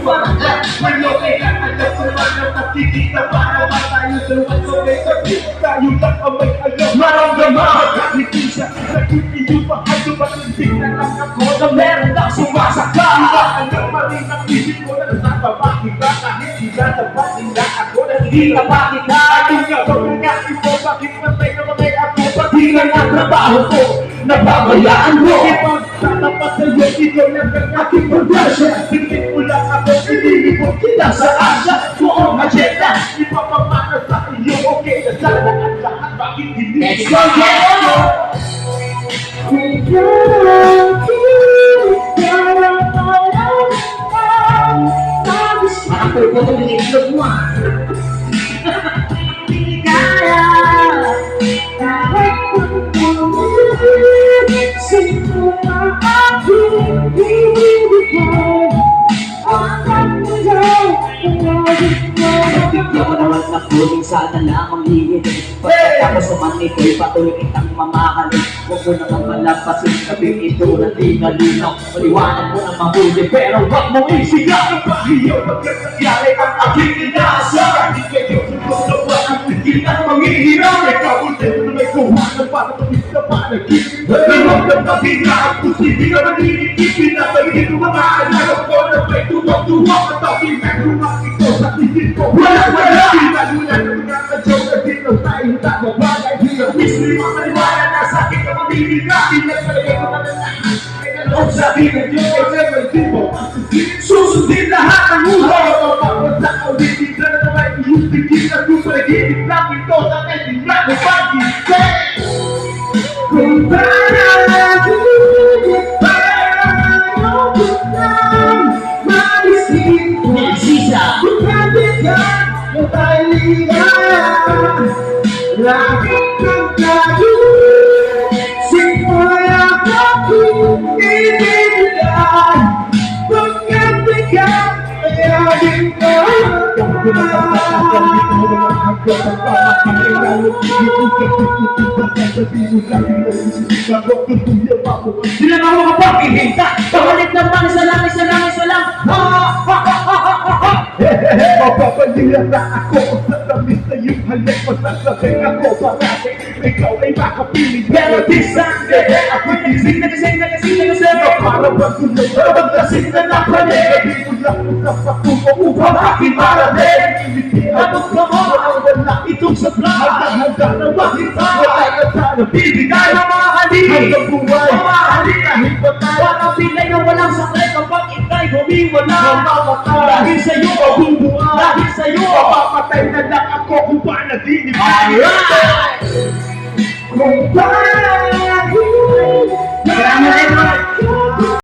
pagkat malokay at alam ko man ang nakikita para tayo dalawang sabay kapit tayo lang ang may alam maramdaman hindi siya nagtitiyo pa ano ba hindi na lang ako na meron lang sumasaka alam pa rin ang isip ko na nasama makita kahit hindi na nila ako na hindi na makita ayun nga pagkakain mo bakit matay na matay ako pati nga ang trabaho ko nababayaan mo ipagtatapat sa'yo ikaw lang ang aking pagkasya hindi mo lang ako inilipot kita sa asya buong agenda ipapamana sa iyo okay na sana at lahat bakit hindi Let's go, parang pulpo ko yung itlog mo Nakuling sana lamang higit pagkatapos umanito'y patuloy kitang mamahalin huwag mo naman malampasin sabing ito na di nalinaw maliwanag mo ng mahuli pero huwag mong isigaw ang pahiyaw pagkat nangyari ang aking inaasa hindi kayo susunod na ang tigil at manghihirap ikaw ulit na may kuhanan para tapis na panaginip nalawag ng kabina at posibleng na maninikip pinatagin ng mga anak ko na may tuwag-tuwag at tapos na lumaki ko sa tigil ko wala pinagulan ng mga kadyaw na dito tayo tama bagay hirap mismo yung mga maniwala na sa akin ka mamimigay pinagpalagay ko na lahat ay nalawag sa akin ng Diyos ay never give up susundin lahat ng ulo mapapasa ka ulitin na naman yung tigil na gumaligid lang ito sa akin din lang na pag-ibig kung parang Sisa Langit ng tayo simula ako ibigay pagkabigat ayahin ko Sila na mga pagkihinta Kawalit naman isa lang Mapapalihan na ako sa tamis na yung halik masasabing ako parati ikaw ay makapiling pero di sande ako'y gising nagising para ba tulog maglasing na napalig di mo lang napatungo upang aking marating abot ka mo ang wala itong sabla handa na makita wala na sana bibigay ng mga halik hanggang buhay mga halik kahit patay walang pilay na walang sakay kapag ikay humiwala mamamatay dahil sa'yo mabubuhay dahil sa'yo mapapatay na lang ako kung panaginip Alright! kung paano